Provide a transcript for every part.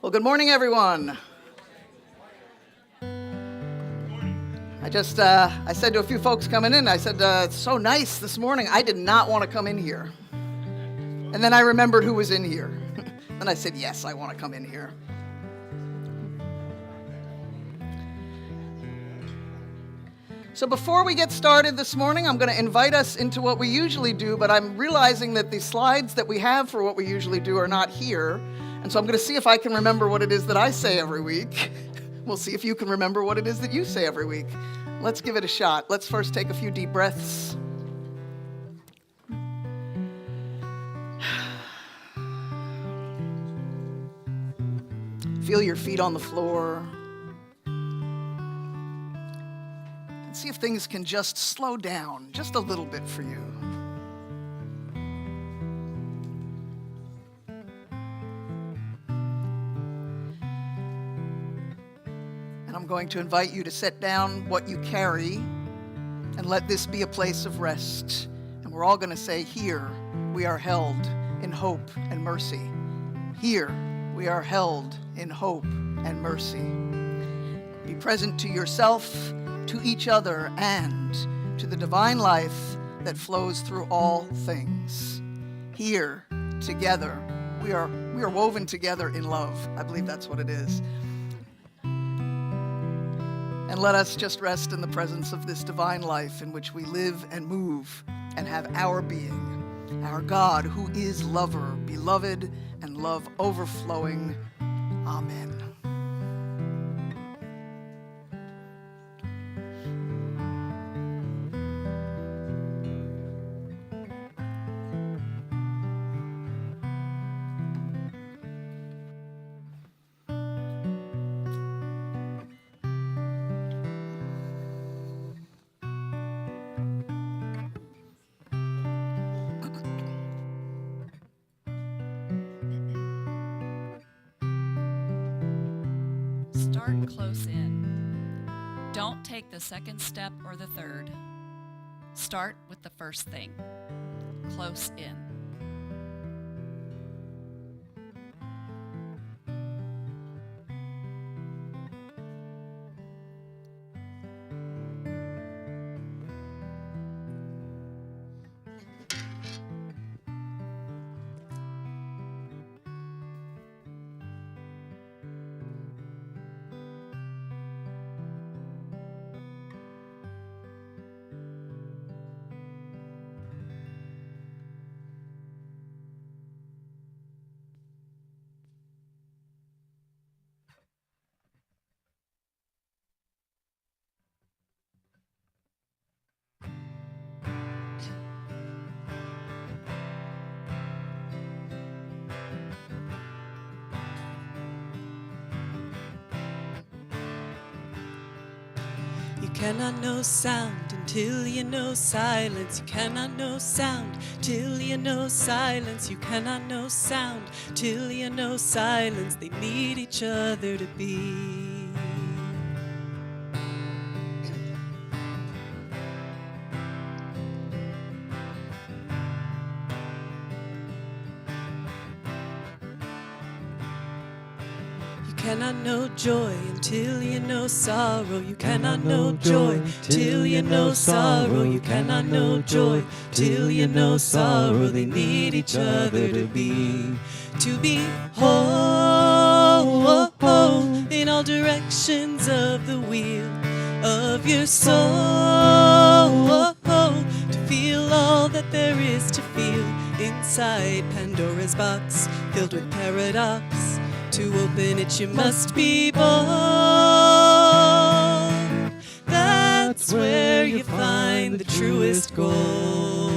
Well, good morning, everyone. I said to a few folks coming in, I said, it's so nice this morning. I did not want to come in here. And then I remembered who was in here. And I said, yes, I want to come in here. So before we get started this morning, I'm going to invite us into what we usually do, but I'm realizing that the slides that we have for what we usually do are not here. And so I'm going to see if I can remember what it is that I say every week. We'll see if you can remember what it is that you say every week. Let's give it a shot. Let's first take a few deep breaths. Feel your feet on the floor. And see if things can just slow down just a little bit for you. I'm going to invite you to set down what you carry and let this be a place of rest. And we're all going to say, here we are held in hope and mercy. Here we are held in hope and mercy. Be present to yourself, to each other, and to the divine life that flows through all things. Here, together, we are woven together in love. I believe that's what it is. And let us just rest in the presence of this divine life in which we live and move and have our being, our God who is lover, beloved, and love overflowing. Amen. Start close in. Don't take the second step or the third. Start with the first thing. Close in. You cannot know sound until you know silence. You cannot know sound till you know silence. You cannot know sound till you know silence. They need each other to be. You cannot know joy until you know sorrow. You cannot know joy till you know sorrow. You cannot know joy till you know sorrow. They need each other to be whole in all directions of the wheel of your soul, to feel all that there is to feel inside Pandora's box filled with paradox. To open it, you must be born. That's where you find the truest gold.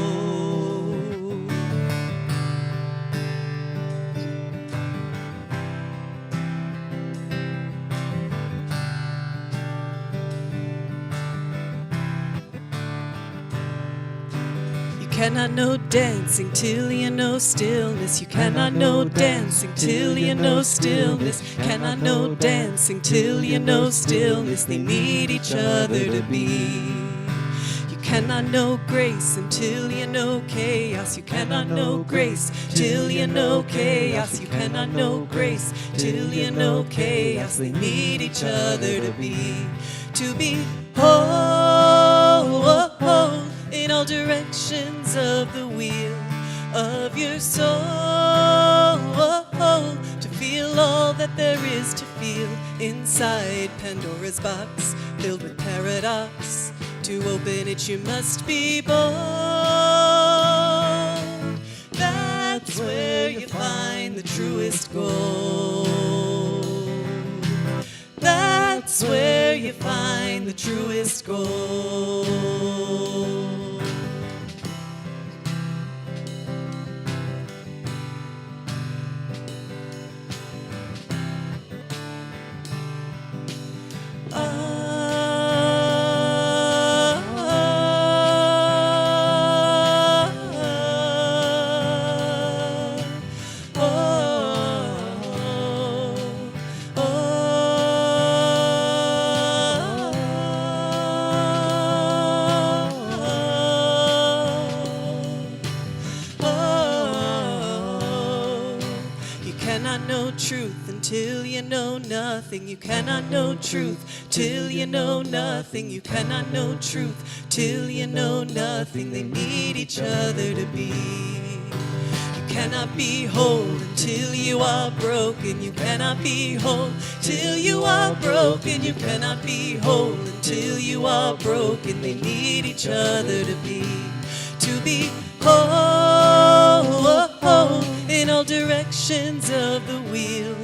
You cannot know dancing till you know stillness. You cannot know dancing till you know stillness. Cannot know dancing till you know stillness. They need each other to be. You cannot know grace until you know chaos. You cannot know grace till you know chaos. You cannot know grace till you know chaos. They need each other to be whole in all directions of the wheel of your soul, to feel all that there is to feel inside Pandora's box filled with paradox. To open it you must be bold. That's where you find the truest gold. That's where you find the truest gold. Truth until you know nothing. You cannot know truth till you know nothing. You cannot know truth till you know nothing. They need each other to be. You cannot be whole until you are broken. You cannot be whole till you are broken. You cannot be whole until you are broken. They need each other to be whole in all directions of the wheel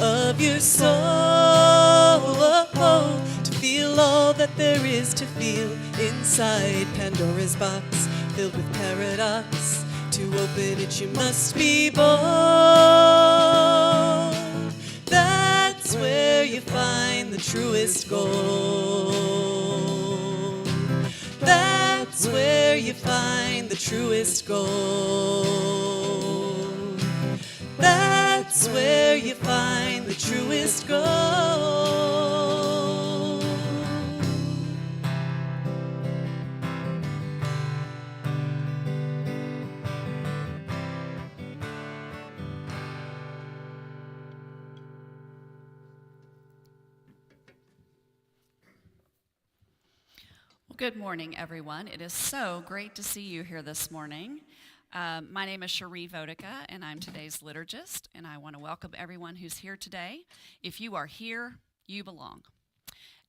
of your soul, to feel all that there is to feel inside Pandora's box filled with paradox. To open it you must be bold. That's where you find the truest gold. That's where you find the truest gold. That's where you find the truest gold. Well, good morning, everyone. It is so great to see you here this morning. My name is Cherie Vodica, and I'm today's liturgist, and I want to welcome everyone who's here today. If you are here, you belong.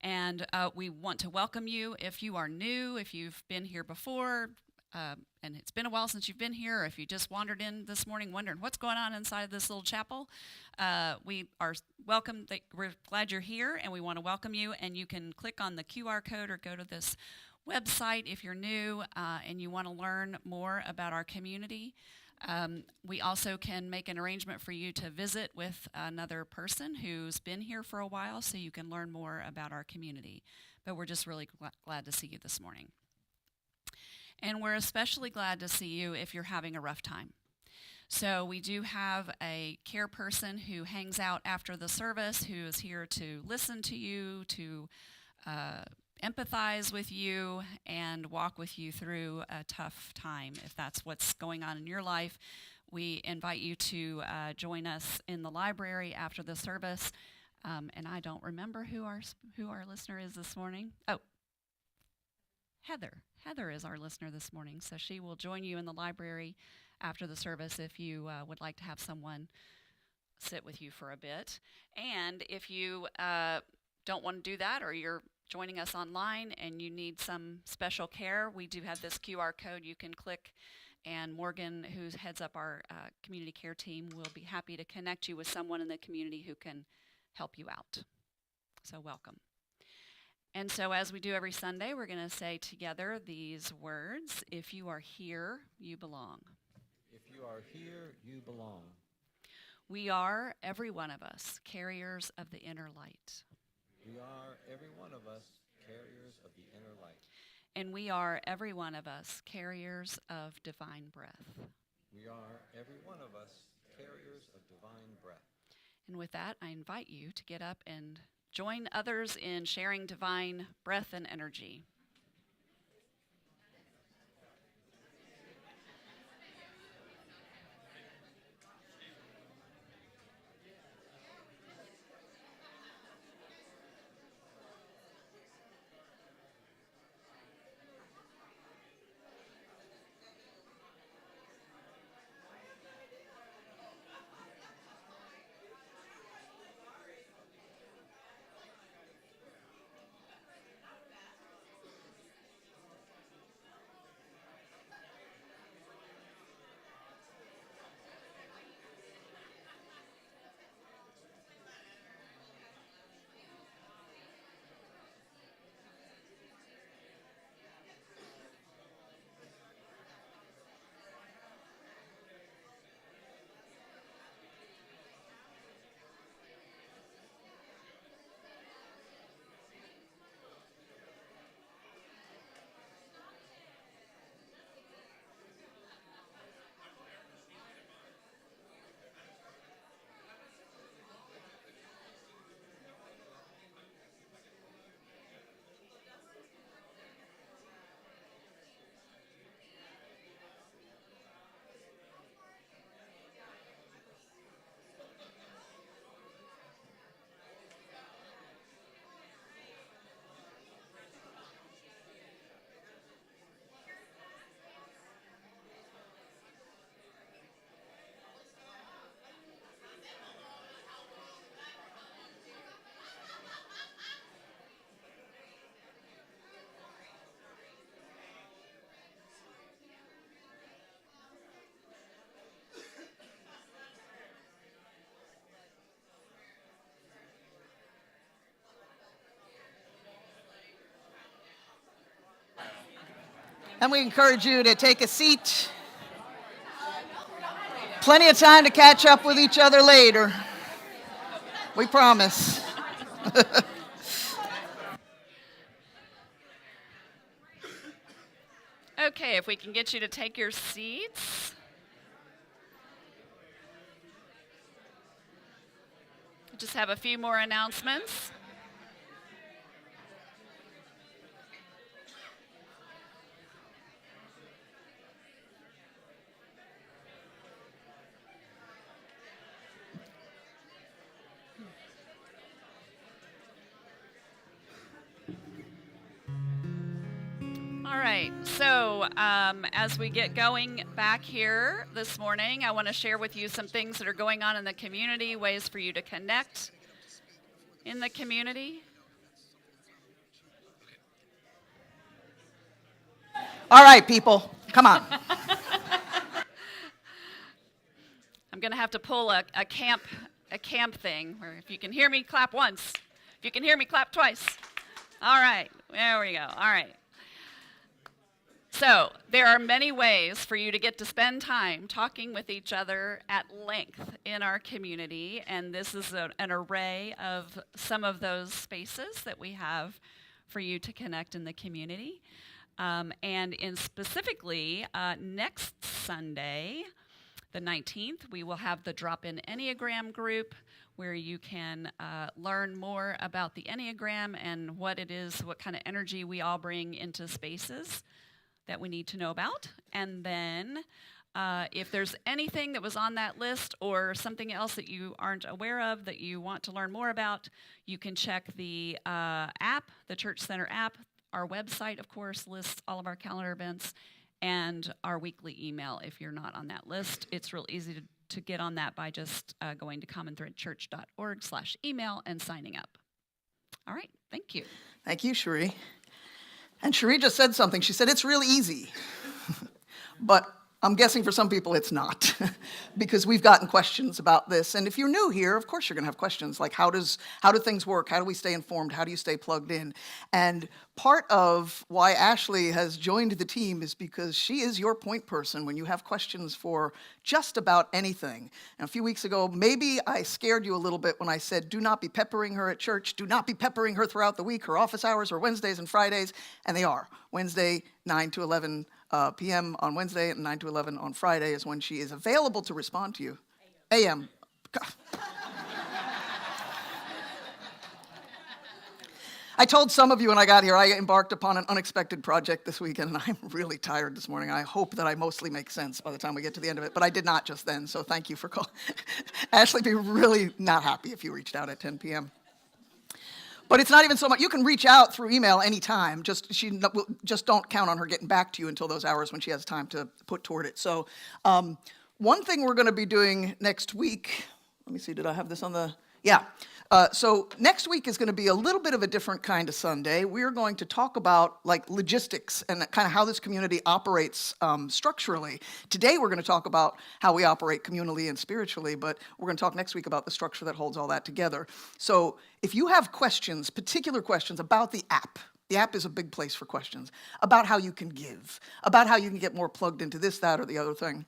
And we want to welcome you if you are new, if you've been here before, and it's been a while since you've been here, or if you just wandered in this morning wondering what's going on inside of this little chapel. We are welcome. We're glad you're here, and we want to welcome you, and you can click on the QR code or go to this website if you're new and you want to learn more about our community. We also can make an arrangement for you to visit with another person who's been here for a while so you can learn more about our community. But we're just really glad to see you this morning. And we're especially glad to see you if you're having a rough time. So we do have a care person who hangs out after the service, who is here to listen to you, to empathize with you, and walk with you through a tough time. If that's what's going on in your life, we invite you to join us in the library after the service. And I don't remember who our listener is this morning. Oh, Heather. Heather is our listener this morning, so she will join you in the library after the service if you would like to have someone sit with you for a bit. And if you don't want to do that, or you're joining us online and you need some special care, we do have this QR code you can click, and Morgan, who heads up our community care team, will be happy to connect you with someone in the community who can help you out. So welcome. And so as we do every Sunday, we're going to say together these words: if you are here, you belong. If you are here, you belong. We are, every one of us, carriers of the inner light. We are, every one of us, carriers of the inner light. And we are, every one of us, carriers of divine breath. We are, every one of us, carriers of divine breath. And with that, I invite you to get up and join others in sharing divine breath and energy. And we encourage you to take a seat. Plenty of time to catch up with each other later. We promise. Okay, if we can get you to take your seats. Just have a few more announcements. All right, so as we get going back here this morning, I want to share with you some things that are going on in the community, ways for you to connect in the community. All right, people, come on. I'm going to have to pull a camp thing, where if you can hear me, clap once. If you can hear me, clap twice. All right, there we go. All right. So there are many ways for you to get to spend time talking with each other at length in our community, and this is an array of some of those spaces that we have for you to connect in the community. And in specifically, next Sunday, the 19th, we will have the Drop-In Enneagram group, where you can learn more about the Enneagram and what it is, what kind of energy we all bring into spaces that we need to know about. And then if there's anything that was on that list or something else that you aren't aware of that you want to learn more about, you can check the app, the Church Center app. Our website, of course, lists all of our calendar events, and our weekly email if you're not on that list. It's real easy to get on that by just going to commonthreadchurch.org/email and signing up. All right, thank you. Thank you, Cherie. And Cherie just said something. She said, it's real easy. But I'm guessing for some people it's not, because we've gotten questions about this. And if you're new here, of course you're going to have questions like, how do things work? How do we stay informed? How do you stay plugged in? And part of why Ashley has joined the team is because she is your point person when you have questions for just about anything. And a few weeks ago, maybe I scared you a little bit when I said, do not be peppering her at church. Do not be peppering her throughout the week. Her office hours are Wednesdays and Fridays, and they are. Wednesday, 9 to 11 p.m. on Wednesday and 9 to 11 on Friday is when she is available to respond to you. A.M. I told some of you when I got here, I embarked upon an unexpected project this weekend, and I'm really tired this morning. I hope that I mostly make sense by the time we get to the end of it, but I did not just then, so thank you for calling. Ashley, be really not happy if you reached out at 10 p.m. But it's not even so much. You can reach out through email anytime. Just don't count on her getting back to you until those hours when she has time to put toward it. So one thing we're going to be doing next week, let me see, did I have this on the, yeah. So next week is going to be a little bit of a different kind of Sunday. We're going to talk about like logistics and kind of how this community operates structurally. Today we're going to talk about how we operate communally and spiritually, but we're going to talk next week about the structure that holds all that together. So if you have questions, particular questions about the app is a big place for questions, about how you can give, about how you can get more plugged into this, that, or the other thing,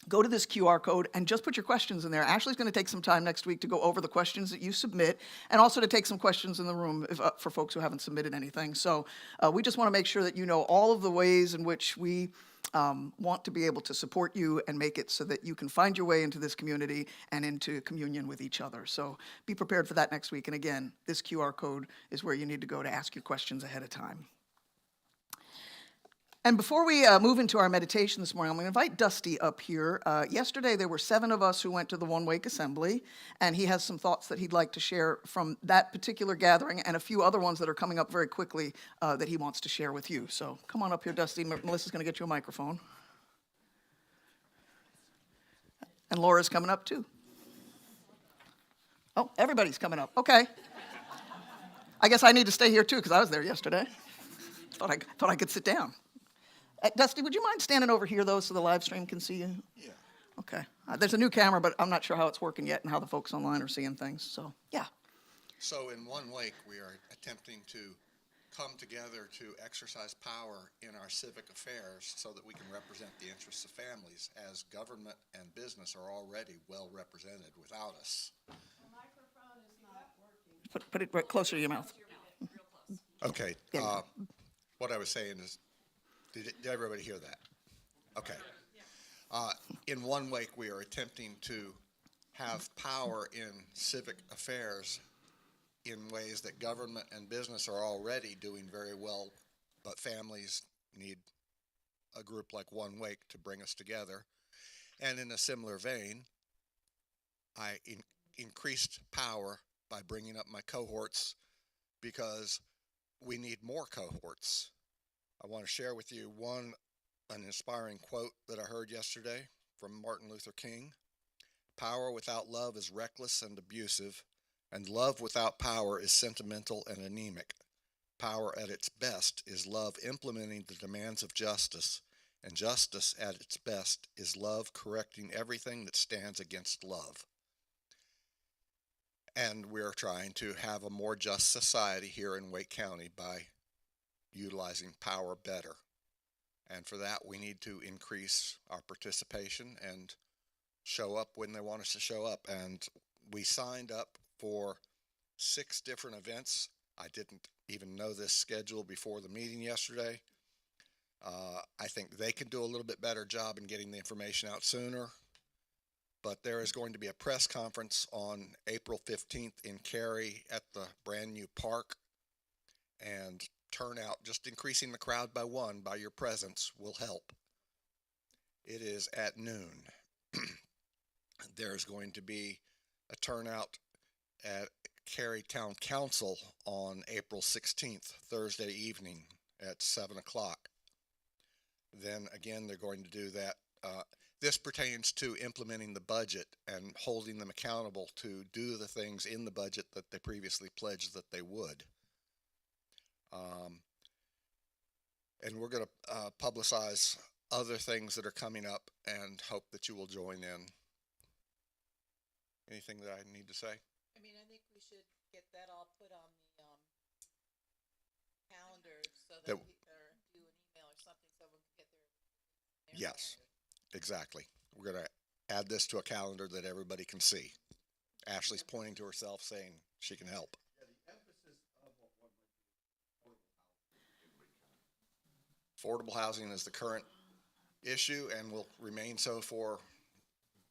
go to this QR code and just put your questions in there. Ashley's going to take some time next week to go over the questions that you submit and also to take some questions in the room for folks who haven't submitted anything. So we just want to make sure that you know all of the ways in which we want to be able to support you and make it so that you can find your way into this community and into communion with each other. So be prepared for that next week. And again, this QR code is where you need to go to ask your questions ahead of time. And before we move into our meditation this morning, I'm going to invite Dusty up here. Yesterday, there were 7 of us who went to the One Wake Assembly, and he has some thoughts that he'd like to share from that particular gathering and a few other ones that are coming up very quickly that he wants to share with you. So come on up here, Dusty. Melissa's going to get you a microphone. And Laura's coming up, too. Oh, everybody's coming up. Okay. I guess I need to stay here, too, because I was there yesterday. Thought I could sit down. Dusty, would you mind standing over here, though, so the live stream can see you? Yeah. Okay. There's a new camera, but I'm not sure how it's working yet and how the folks online are seeing things. So, yeah. So in One Wake, we are attempting to come together to exercise power in our civic affairs so that we can represent the interests of families, as government and business are already well represented without us. Put it right closer to your mouth. Okay, There you go. what I was saying is, did everybody hear that? Okay. In one wake, we are attempting to have power in civic affairs in ways that government and business are already doing very well, but families need a group like One Wake to bring us together. And in a similar vein, I increased power by bringing up my cohorts because we need more cohorts. I want to share with you an inspiring quote that I heard yesterday from Martin Luther King. Power without love is reckless and abusive, and love without power is sentimental and anemic. Power at its best is love implementing the demands of justice, and justice at its best is love correcting everything that stands against love. And we're trying to have a more just society here in Wake County by utilizing power better. And for that, we need to increase our participation and show up when they want us to show up. And we signed up for 6 different events. I didn't even know this schedule before the meeting yesterday. I think they can do a little bit better job in getting the information out sooner. But there is going to be a press conference on April 15th in Cary at the brand new park. And turnout, just increasing the crowd by 1 by your presence will help. It is at noon. There's going to be a turnout at Cary Town Council on April 16th, Thursday evening at 7 o'clock. Then again, they're going to do that. This pertains to implementing the budget and holding them accountable to do the things in the budget that they previously pledged that they would. And we're going to publicize other things that are coming up and hope that you will join in. Anything that I need to say? I mean, I think we should get that all put on the calendar so that That- we, or do an email or something so we can get their Yes, exactly. We're going to add this to a calendar that everybody can see. Ashley's pointing to herself saying she can help. Affordable housing is the current issue and will remain so for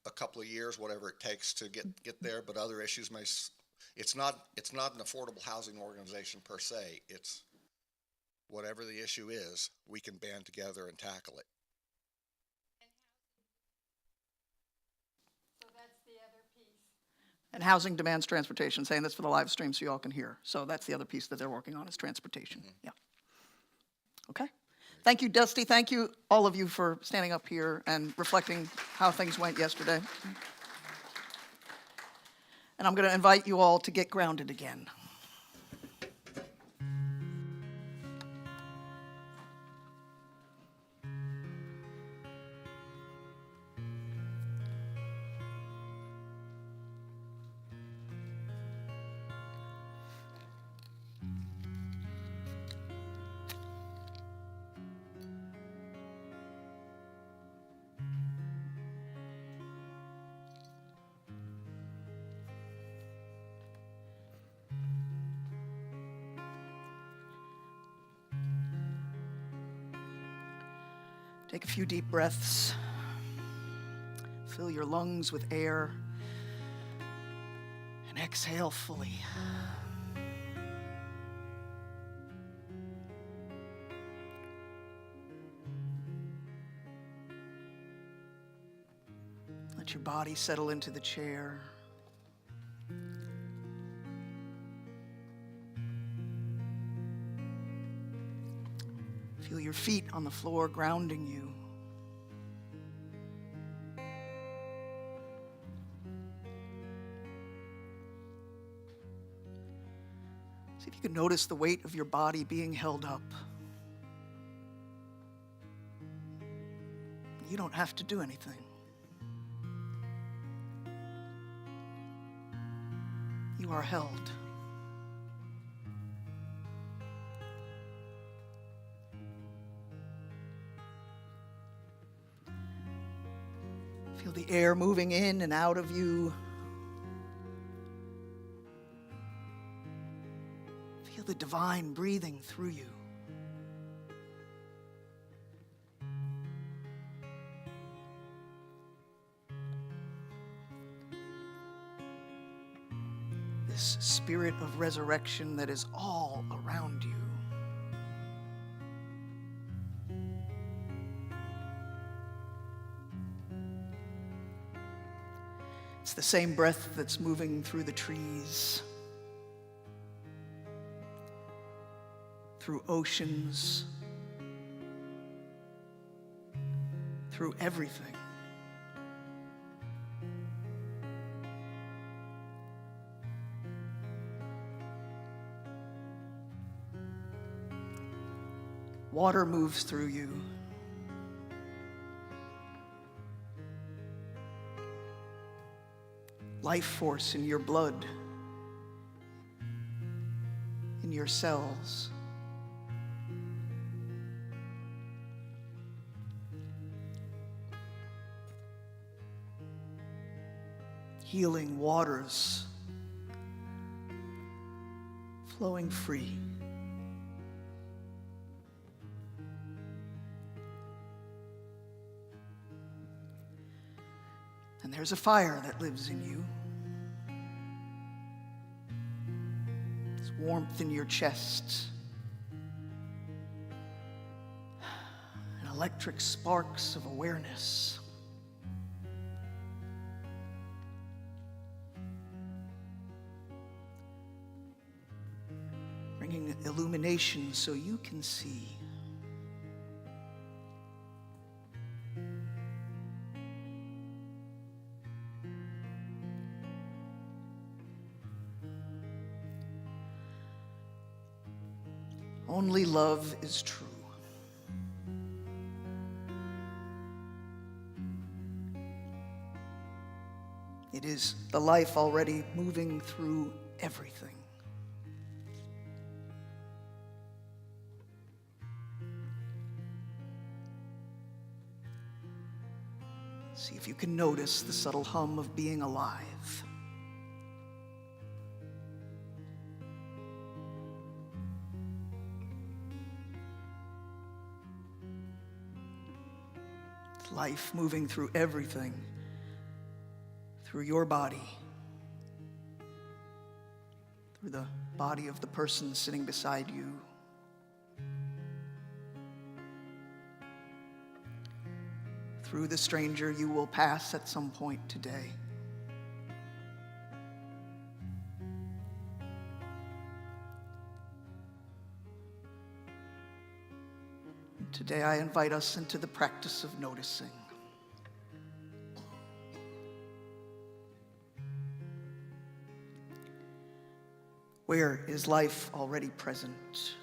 a couple of years, whatever it takes to get there. But other issues may. It's not an affordable housing organization per se. It's whatever the issue is, we can band together and tackle it. And housing demands transportation, saying this for the live stream so you all can hear. So that's the other piece that they're working on is transportation. Yeah. Okay. Thank you, Dusty. Thank you, all of you, for standing up here and reflecting how things went yesterday. And I'm going to invite you all to get grounded again. Take a few deep breaths. Fill your lungs with air. And exhale fully. Let your body settle into the chair. Feel your feet on the floor grounding you. See if you can notice the weight of your body being held up. You don't have to do anything. You are held. Feel the air moving in and out of you. Feel the divine breathing through you. This spirit of resurrection that is all around you. It's the same breath that's moving through the trees, through oceans, through everything. Water moves through you. Life force in your blood, in your cells. Healing waters flowing free. And there's a fire that lives in you. There's warmth in your chest. And electric sparks of awareness. Bringing illumination so you can see. Only love is true. It is the life already moving through everything. See if you can notice the subtle hum of being alive. Life moving through everything, through your body, through the body of the person sitting beside you, through the stranger you will pass at some point today. Today I invite us into the practice of noticing. Where is life already present?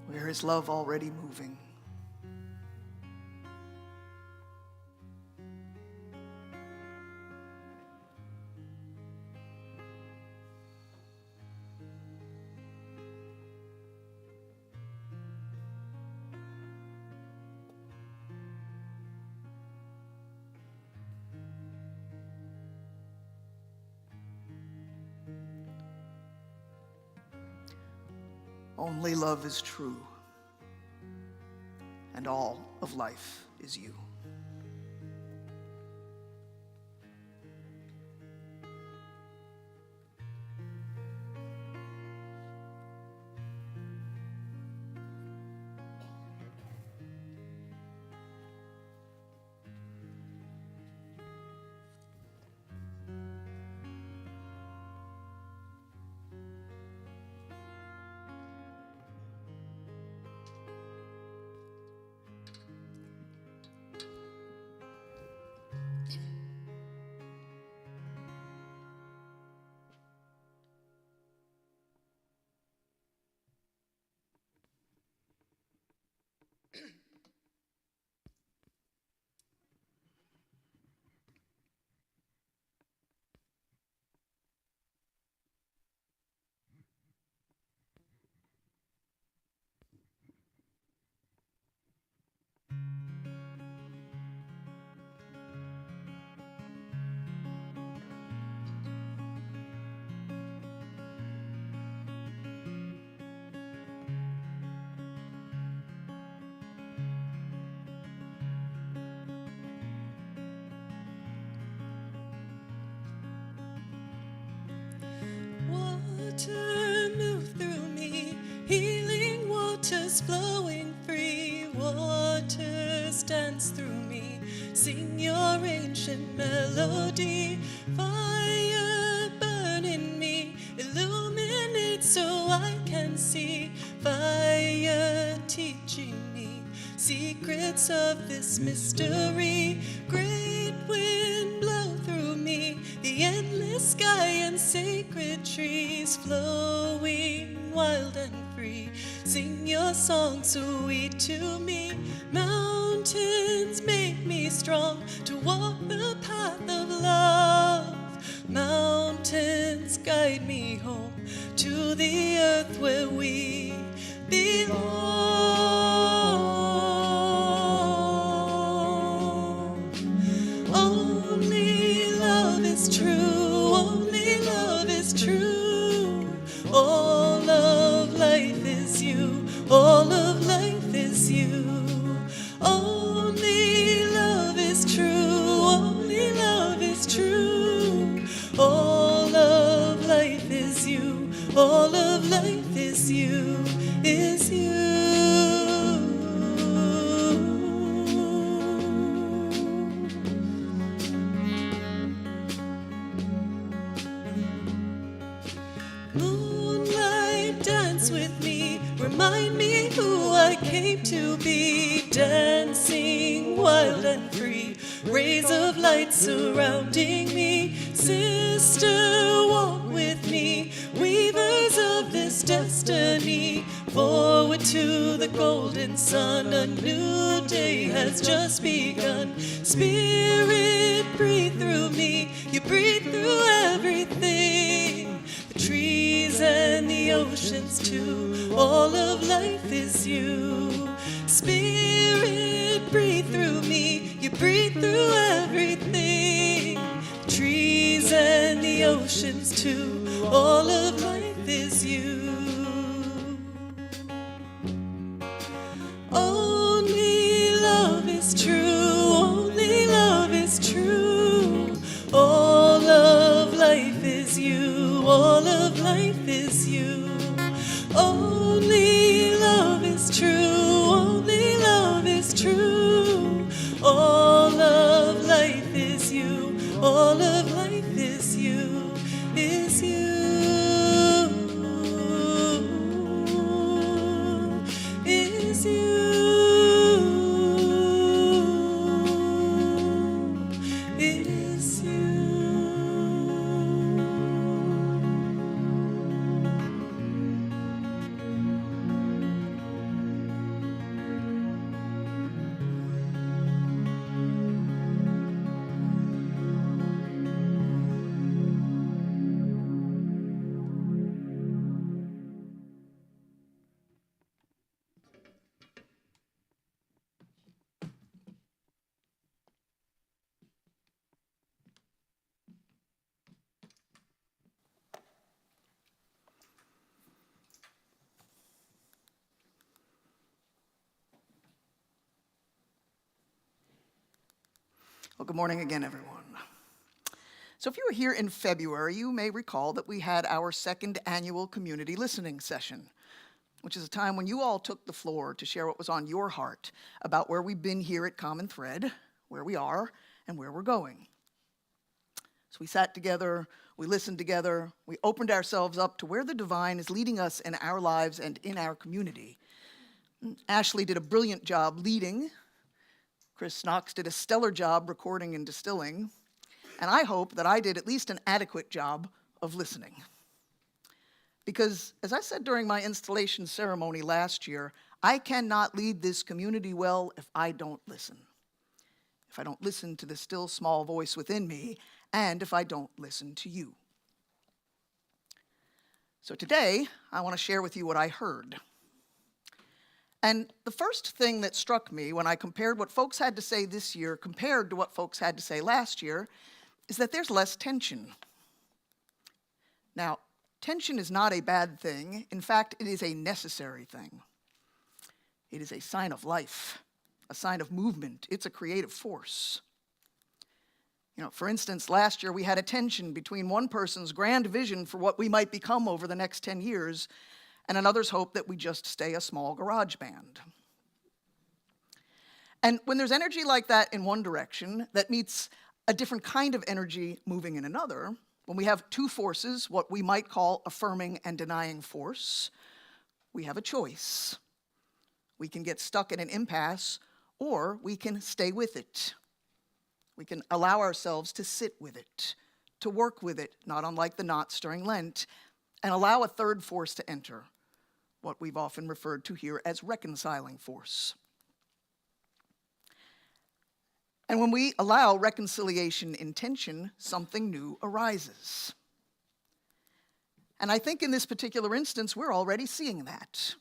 Where is love already moving? Only love is true, and all of life is you. ancient melody. Fire burn in me, illuminate so I can see. Fire teaching me secrets of this mystery. Great wind blow through me, the endless sky and sacred trees flowing wild and free. Sing your song sweet to me. Mountains make me strong to walk the path of love. Mountains guide me home to the earth where we belong. Only love is true, only love is true. All of life is you, all of life is you. Only love is true, only love is true. All of life is you, all of life is you, is you. Moonlight, dance with me, remind me who I came to be. Dancing wild and free, rays of light surrounding me. Sister, walk with me, weavers of this destiny. Forward to the golden sun, a new day has just begun. Spirit, breathe through me, you breathe through everything. The trees and the oceans too, all of life is you. Spirit, breathe through me, you breathe through everything. The trees and the oceans too, all of life is you. Only love is true, only love is true. All of life is you, all of life is you. Only love is true, only love is true. All of life is you, all of life is you, is you. Is you, is you. Well, good morning again, everyone. So if you were here in February, you may recall that we had our second annual community listening session, which is a time when you all took the floor to share what was on your heart about where we've been here at Common Thread, where we are, and where we're going. So we sat together, we listened together, we opened ourselves up to where the divine is leading us in our lives and in our community. Ashley did a brilliant job leading. Chris Knox did a stellar job recording and distilling. And I hope that I did at least an adequate job of listening. Because, as I said during my installation ceremony last year, I cannot lead this community well if I don't listen. If I don't listen to the still small voice within me, and if I don't listen to you. So today, I want to share with you what I heard. And the first thing that struck me when I compared what folks had to say this year compared to what folks had to say last year is that there's less tension. Now, tension is not a bad thing. In fact, it is a necessary thing. It is a sign of life, a sign of movement. It's a creative force. You know, for instance, last year we had a tension between one person's grand vision for what we might become over the next 10 years and another's hope that we just stay a small garage band. And when there's energy like that in one direction that meets a different kind of energy moving in another. When we have two forces, what we might call affirming and denying force, we have a choice. We can get stuck in an impasse, or we can stay with it. We can allow ourselves to sit with it, to work with it, not unlike the knots during Lent, and allow a third force to enter, what we've often referred to here as reconciling force. And when we allow reconciliation in tension, something new arises. And I think in this particular instance, we're already seeing that.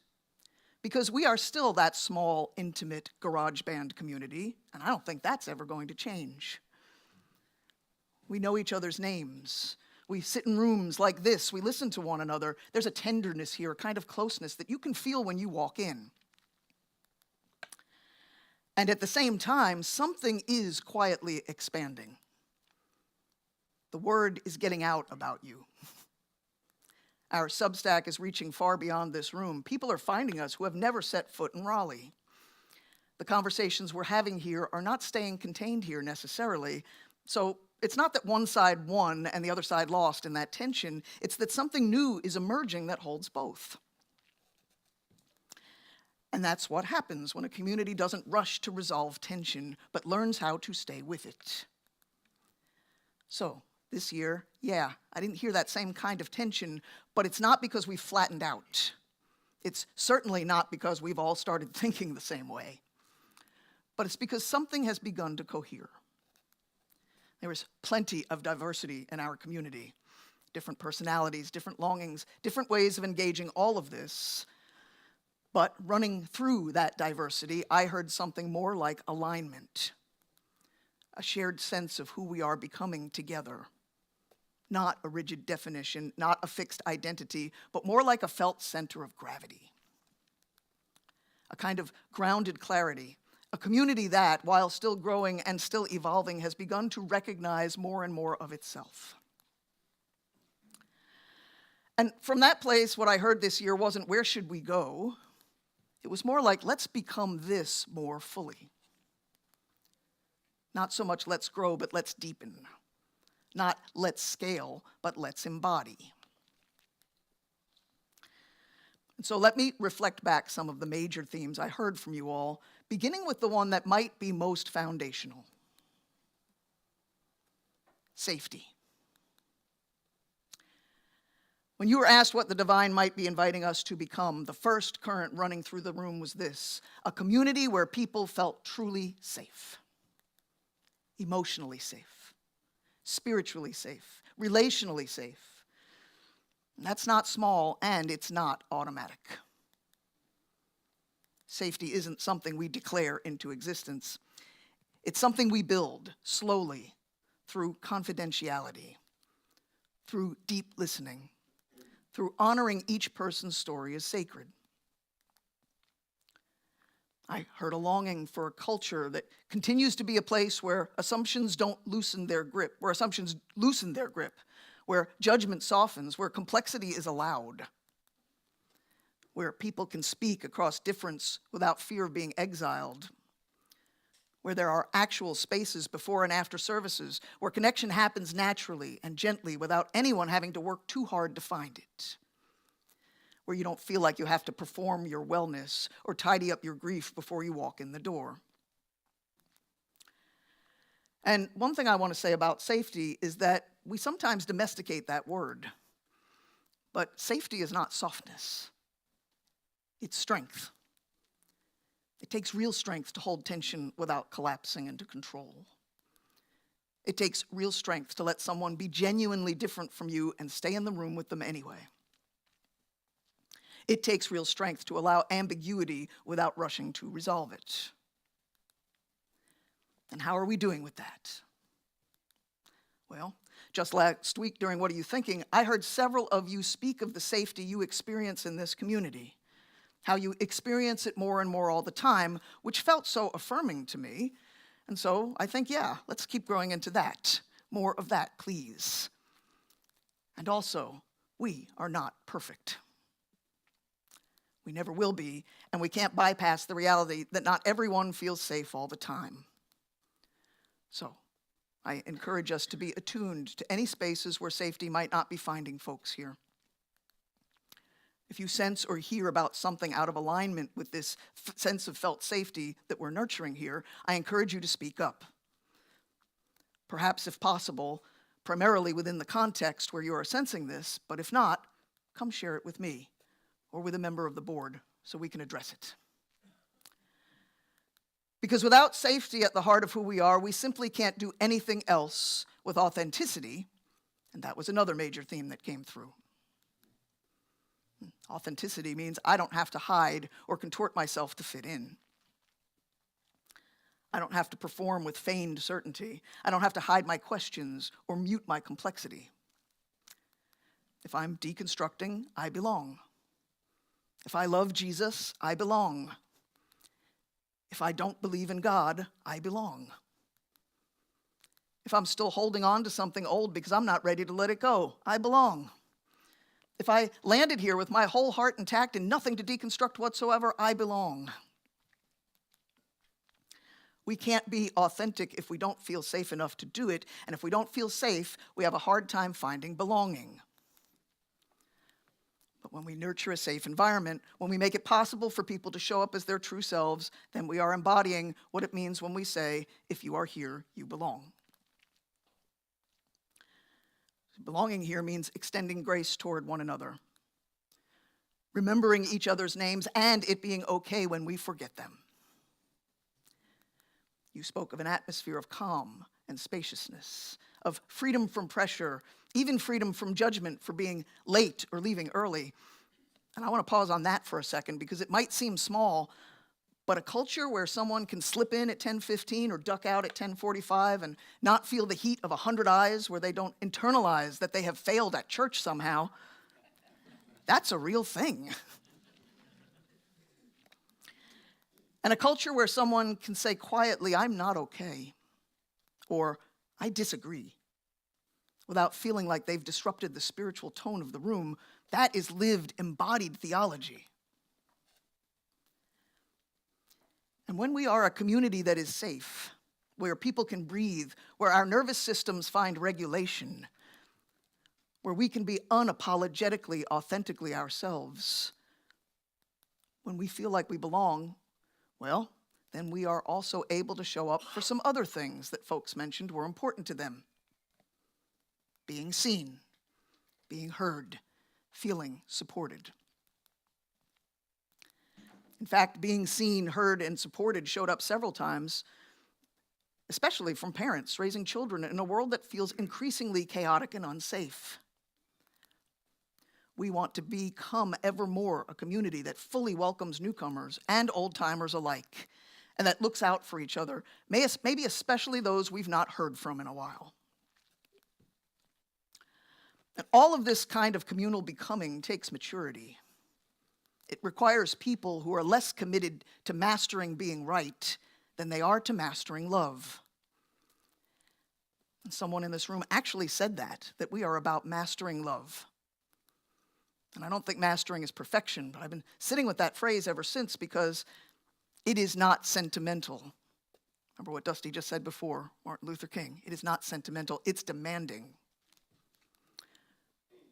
Because we are still that small, intimate garage band community, and I don't think that's ever going to change. We know each other's names. We sit in rooms like this. We listen to one another. There's a tenderness here, a kind of closeness that you can feel when you walk in. And at the same time, something is quietly expanding. The word is getting out about you. Our Substack is reaching far beyond this room. People are finding us who have never set foot in Raleigh. The conversations we're having here are not staying contained here necessarily. So it's not that one side won and the other side lost in that tension. It's that something new is emerging that holds both. And that's what happens when a community doesn't rush to resolve tension, but learns how to stay with it. So, this year, yeah, I didn't hear that same kind of tension, but it's not because we've flattened out. It's certainly not because we've all started thinking the same way. But it's because something has begun to cohere. There is plenty of diversity in our community. Different personalities, different longings, different ways of engaging all of this. But running through that diversity, I heard something more like alignment. A shared sense of who we are becoming together. Not a rigid definition, not a fixed identity, but more like a felt center of gravity. A kind of grounded clarity. A community that, while still growing and still evolving, has begun to recognize more and more of itself. And from that place, what I heard this year wasn't, where should we go? It was more like, let's become this more fully. Not so much let's grow, but let's deepen. Not let's scale, but let's embody. And so let me reflect back some of the major themes I heard from you all, beginning with the one that might be most foundational. Safety. When you were asked what the divine might be inviting us to become, the first current running through the room was this: a community where people felt truly safe, emotionally safe, spiritually safe, relationally safe. And that's not small, and it's not automatic. Safety isn't something we declare into existence. It's something we build slowly through confidentiality, through deep listening, through honoring each person's story as sacred. I heard a longing for a culture that continues to be a place where assumptions don't loosen their grip, where assumptions loosen their grip, where judgment softens, where complexity is allowed, where people can speak across difference without fear of being exiled, where there are actual spaces before and after services, where connection happens naturally and gently without anyone having to work too hard to find it, where you don't feel like you have to perform your wellness or tidy up your grief before you walk in the door. And one thing I want to say about safety is that we sometimes domesticate that word, but safety is not softness, it's strength. It takes real strength to hold tension without collapsing into control. It takes real strength to let someone be genuinely different from you and stay in the room with them anyway. It takes real strength to allow ambiguity without rushing to resolve it. And how are we doing with that? Well, just last week during What Are You Thinking, I heard several of you speak of the safety you experience in this community. How you experience it more and more all the time, which felt so affirming to me. And so I think, yeah, let's keep growing into that. More of that, please. And also, we are not perfect. We never will be, and we can't bypass the reality that not everyone feels safe all the time. So, I encourage us to be attuned to any spaces where safety might not be finding folks here. If you sense or hear about something out of alignment with this sense of felt safety that we're nurturing here, I encourage you to speak up. Perhaps, if possible, primarily within the context where you are sensing this, but if not, come share it with me or with a member of the board so we can address it. Because without safety at the heart of who we are, we simply can't do anything else with authenticity, and that was another major theme that came through. Authenticity means I don't have to hide or contort myself to fit in. I don't have to perform with feigned certainty. I don't have to hide my questions or mute my complexity. If I'm deconstructing, I belong. If I love Jesus, I belong. If I don't believe in God, I belong. If I'm still holding on to something old because I'm not ready to let it go, I belong. If I landed here with my whole heart intact and nothing to deconstruct whatsoever, I belong. We can't be authentic if we don't feel safe enough to do it, and if we don't feel safe, we have a hard time finding belonging. But when we nurture a safe environment, when we make it possible for people to show up as their true selves, then we are embodying what it means when we say, if you are here, you belong. Belonging here means extending grace toward one another, remembering each other's names, and it being okay when we forget them. You spoke of an atmosphere of calm and spaciousness, of freedom from pressure, even freedom from judgment for being late or leaving early. And I want to pause on that for a second because it might seem small, but a culture where someone can slip in at 10:15 or duck out at 10:45 and not feel the heat of 100 eyes, where they don't internalize that they have failed at church somehow, that's a real thing. And a culture where someone can say quietly, I'm not okay, or I disagree, without feeling like they've disrupted the spiritual tone of the room, that is lived, embodied theology. And when we are a community that is safe, where people can breathe, where our nervous systems find regulation, where we can be unapologetically, authentically ourselves, when we feel like we belong, well, then we are also able to show up for some other things that folks mentioned were important to them. Being seen, being heard, feeling supported. In fact, being seen, heard, and supported showed up several times, especially from parents raising children in a world that feels increasingly chaotic and unsafe. We want to become ever more a community that fully welcomes newcomers and old-timers alike, and that looks out for each other, maybe especially those we've not heard from in a while. And all of this kind of communal becoming takes maturity. It requires people who are less committed to mastering being right than they are to mastering love. And someone in this room actually said that we are about mastering love. And I don't think mastering is perfection, but I've been sitting with that phrase ever since because it is not sentimental. Remember what Dusty just said before, Martin Luther King. It is not sentimental, it's demanding.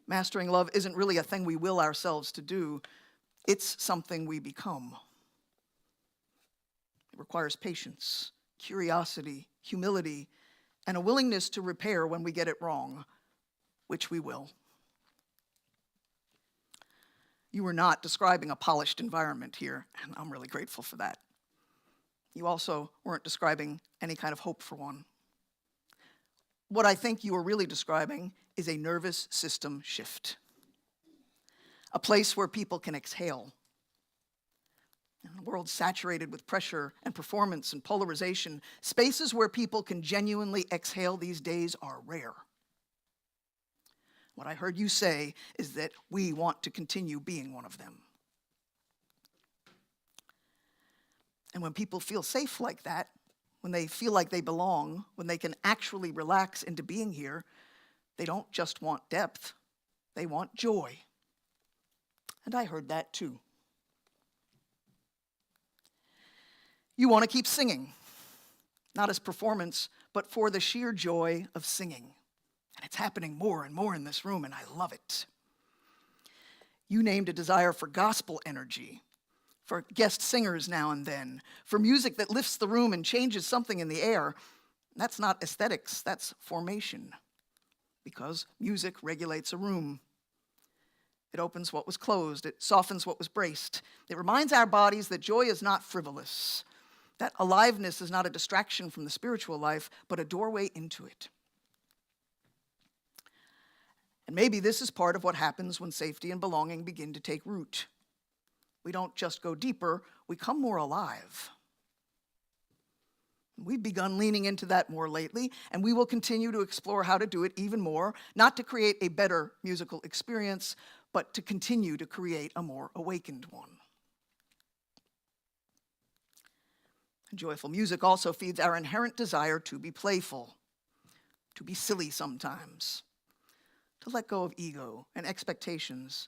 Mastering love isn't really a thing we will ourselves to do. It's something we become. It requires patience, curiosity, humility, and a willingness to repair when we get it wrong, which we will. You were not describing a polished environment here, and I'm really grateful for that. You also weren't describing any kind of hope for one. What I think you were really describing is a nervous system shift. A place where people can exhale. In a world saturated with pressure and performance and polarization, spaces where people can genuinely exhale these days are rare. What I heard you say is that we want to continue being one of them. And when people feel safe like that, when they feel like they belong, when they can actually relax into being here, they don't just want depth, they want joy. And I heard that too. You want to keep singing, not as performance, but but for the sheer joy of singing. And it's happening more and more in this room, and I love it. You named a desire for gospel energy, for guest singers now and then, for music that lifts the room and changes something in the air. That's not aesthetics, that's formation, because music regulates a room. It opens what was closed, it softens what was braced. It reminds our bodies that joy is not frivolous, that aliveness is not a distraction from the spiritual life, but a doorway into it. And maybe this is part of what happens when safety and belonging begin to take root. We don't just go deeper, we come more alive. We've begun leaning into that more lately, and we will continue to explore how to do it even more, not to create a better musical experience, but to continue to create a more awakened one. Joyful music also feeds our inherent desire to be playful, to be silly sometimes, to let go of ego and expectations.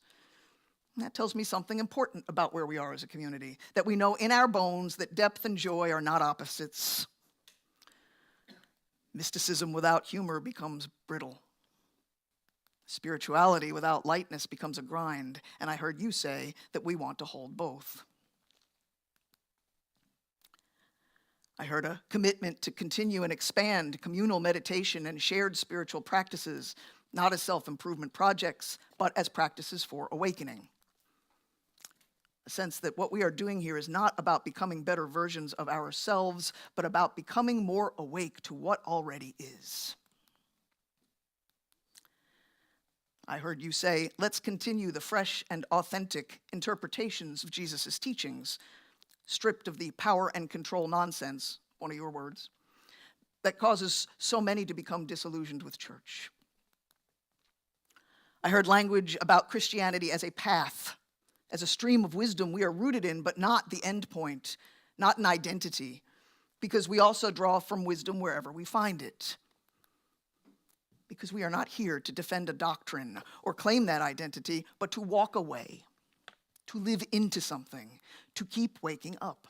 And that tells me something important about where we are as a community, that we know in our bones that depth and joy are not opposites. Mysticism without humor becomes brittle. Spirituality without lightness becomes a grind, and I heard you say that we want to hold both. I heard a commitment to continue and expand communal meditation and shared spiritual practices, not as self-improvement projects, but as practices for awakening. A sense that what we are doing here is not about becoming better versions of ourselves, but about becoming more awake to what already is. I heard you say, let's continue the fresh and authentic interpretations of Jesus' teachings, stripped of the power and control nonsense, one of your words, that causes so many to become disillusioned with church. I heard language about Christianity as a path, as a stream of wisdom we are rooted in, but not the end point, not an identity, because we also draw from wisdom wherever we find it. Because we are not here to defend a doctrine or claim that identity, but to walk away, to live into something, to keep waking up.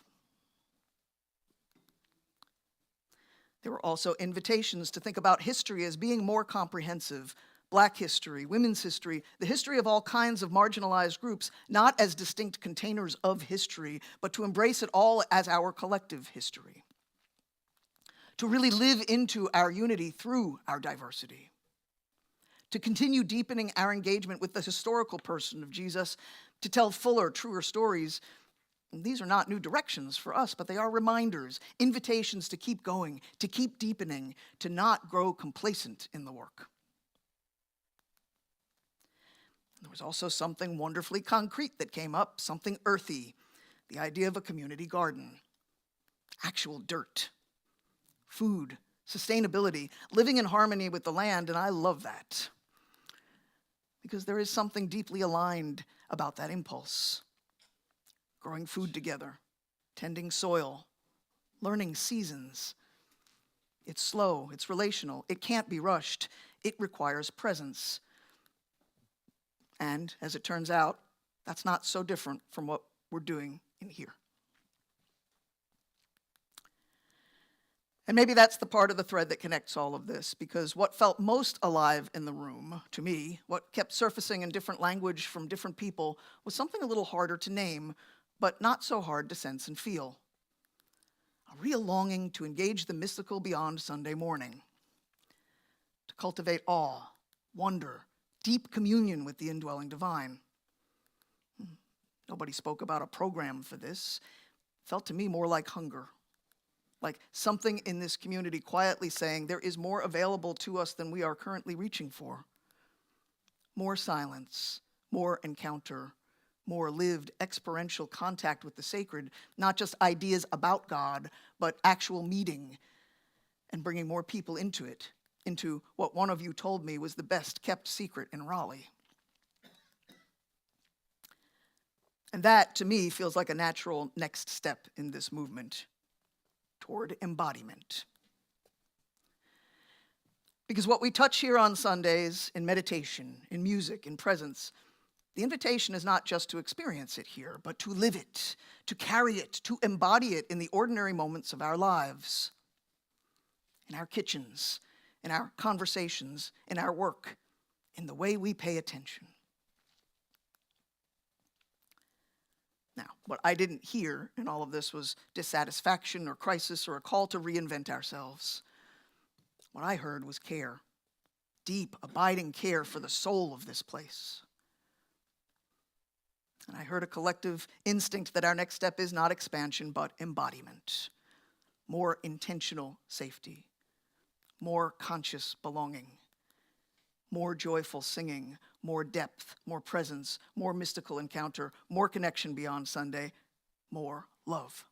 There were also invitations to think about history as being more comprehensive. Black history, women's history, the history of all kinds of marginalized groups, not as distinct containers of history, but to embrace it all as our collective history. To really live into our unity through our diversity. To continue deepening our engagement with the historical person of Jesus, to tell fuller, truer stories. And these are not new directions for us, but they are reminders, invitations to keep going, to keep deepening, to not grow complacent in the work. There was also something wonderfully concrete that came up, something earthy, the idea of a community garden. Actual dirt, food, sustainability, living in harmony with the land, and I love that. Because there is something deeply aligned about that impulse. Growing food together, tending soil, learning seasons. It's slow, it's relational, it can't be rushed, it requires presence. And as it turns out, that's not so different from what we're doing in here. And maybe that's the part of the thread that connects all of this, because what felt most alive in the room, to me, what kept surfacing in different language from different people, was something a little harder to name, but not so hard to sense and feel. A real longing to engage the mystical beyond Sunday morning, to cultivate awe, wonder, deep communion with the indwelling divine. Nobody spoke about a program for this. It felt to me more like hunger. Like something in this community quietly saying there is more available to us than we are currently reaching for. More silence, more encounter, more lived experiential contact with the sacred, not just ideas about God, but actual meeting and bringing more people into it, into what one of you told me was the best kept secret in Raleigh. And that, to me, feels like a natural next step in this movement toward embodiment. Because what we touch here on Sundays in meditation, in music, in presence, the invitation is not just to experience it here, but to live it, to carry it, to embody it in the ordinary moments of our lives. in our kitchens, in our conversations, in our work, in the way we pay attention. Now, what I didn't hear in all of this was dissatisfaction or crisis or a call to reinvent ourselves. What I heard was care, deep, abiding care for the soul of this place. And I heard a collective instinct that our next step is not expansion, but embodiment. More intentional safety, more conscious belonging, more joyful singing, more depth, more presence, more mystical encounter, more connection beyond Sunday, more love.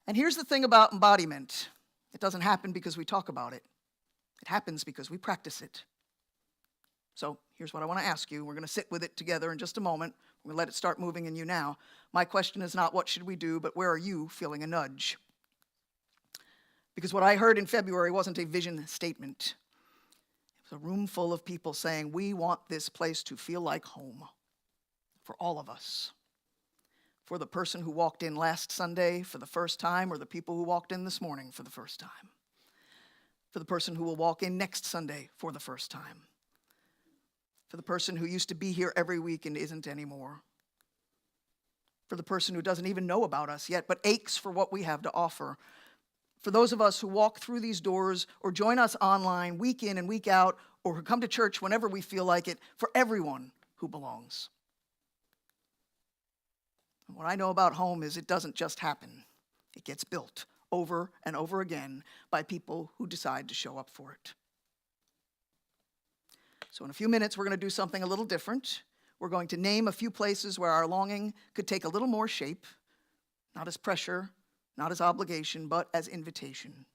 And here's the thing about embodiment. It doesn't happen because we talk about it. It happens because we practice it. So here's what I want to ask you. We're going to sit with it together in just a moment. We're going to let it start moving in you now. My question is not what should we do, but where are you feeling a nudge? Because what I heard in February wasn't a vision statement. It was a room full of people saying, we want this place to feel like home for all of us. For the person who walked in last Sunday for the first time, or the people who walked in this morning for the first time. For the person who will walk in next Sunday for the first time. For the person who used to be here every week and isn't anymore. For the person who doesn't even know about us yet, but aches for what we have to offer. For those of us who walk through these doors or join us online week in and week out, or who come to church whenever we feel like it, for everyone who belongs. And what I know about home is it doesn't just happen. It gets built over and over again by people who decide to show up for it. So in a few minutes, we're going to do something a little different. We're going to name a few places where our longing could take a little more shape, not as pressure, not as obligation, but as invitation.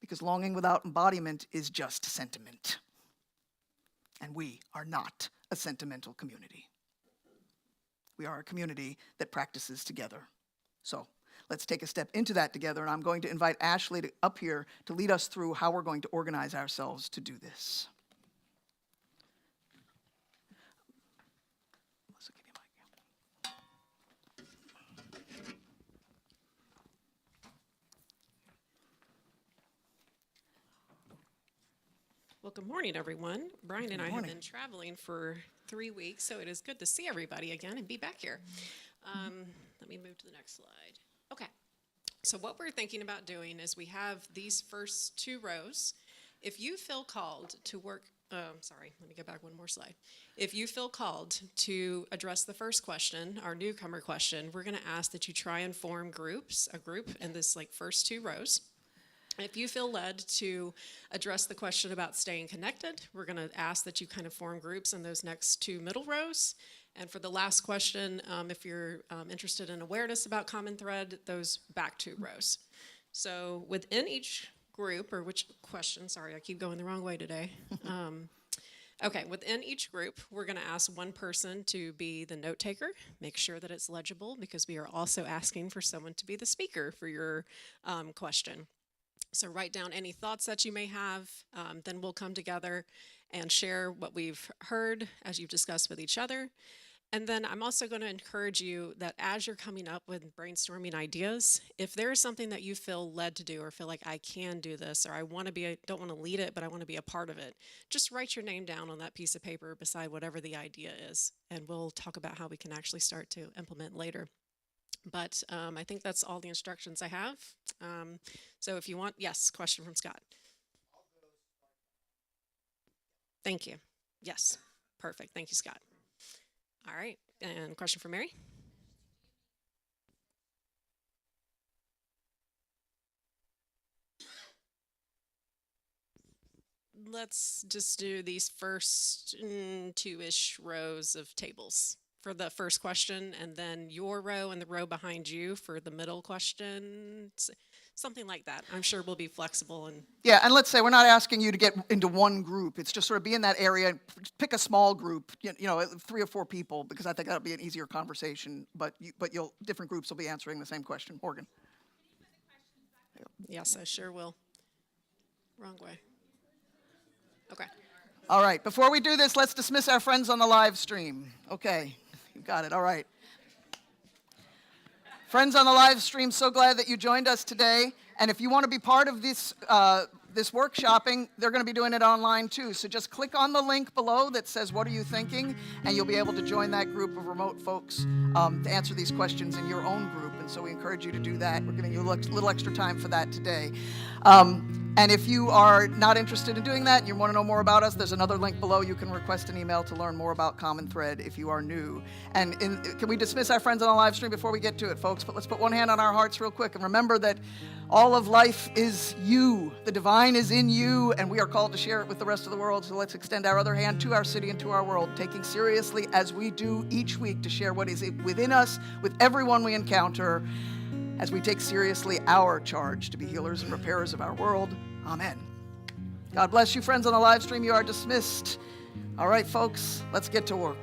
Because longing without embodiment is just sentiment. And we are not a sentimental community. We are a community that practices together. So let's take a step into that together, and I'm going to invite Ashley up here to lead us through how we're going to organize ourselves to do this. Melissa, give me a mic. Well, good morning, everyone. Brian and I have morning. been traveling for 3 weeks, so it is good to see everybody again and be back here. Let me move to the next slide. Okay, so what we're thinking about doing is we have these first 2 rows. If you feel called to work, let me go back one more slide. If you feel called to address the first question, our newcomer question, we're going to ask that you try and form a group in this first 2 rows. If you feel led to address the question about staying connected, we're going to ask that you kind of form groups in those next 2 middle rows. And for the last question, if you're interested in awareness about common thread, those back 2 rows. So within each group, or which question, sorry, I keep going the wrong way today. Okay, within each group, we're going to ask one person to be the note taker. Make sure that it's legible, because we are also asking for someone to be the speaker for your question. So write down any thoughts that you may have, then we'll come together and share what we've heard as you've discussed with each other. And then I'm also going to encourage you that as you're coming up with brainstorming ideas, if there is something that you feel led to do or feel like I can do this, or I want to don't want to lead it, but I want to be a part of it, just write your name down on that piece of paper beside whatever the idea is, and we'll talk about how we can actually start to implement later. But I think that's all the instructions I have. So if you want, yes, question from Scott. Thank you. Yes, perfect. Thank you, Scott. All right, and question from Mary? Let's just do these first 2-ish rows of tables for the first question, and then your row and the row behind you for the middle question, something like that. I'm sure we'll be flexible. And Yeah, and let's say we're not asking you to get into one group. It's just sort of be in that area and pick a small group, 3 or 4 people, because I think that'll be an easier conversation, but different groups will be answering the same question. Morgan. yes, I sure will. Wrong way. Okay. All right, before we do this, let's dismiss our friends on the live stream. Okay, you got it, all right. Friends on the live stream, so glad that you joined us today. And if you want to be part of this workshopping, they're going to be doing it online too. So just click on the link below that says, "What are you thinking?" And you'll be able to join that group of remote folks to answer these questions in your own group. And so we encourage you to do that. We're giving you a little extra time for that today. And if you are not interested in doing that and you want to know more about us, there's another link below. You can request an email to learn more about Common Thread if you are new. And can we dismiss our friends on the live stream before we get to it, folks? But let's put one hand on our hearts real quick and remember that all of life is you. The divine is in you, and we are called to share it with the rest of the world. So let's extend our other hand to our city and to our world, taking seriously, as we do each week, to share what is within us with everyone we encounter, as we take seriously our charge to be healers and repairers of our world. Amen. God bless you, friends on the live stream. You are dismissed. All right, folks, let's get to work.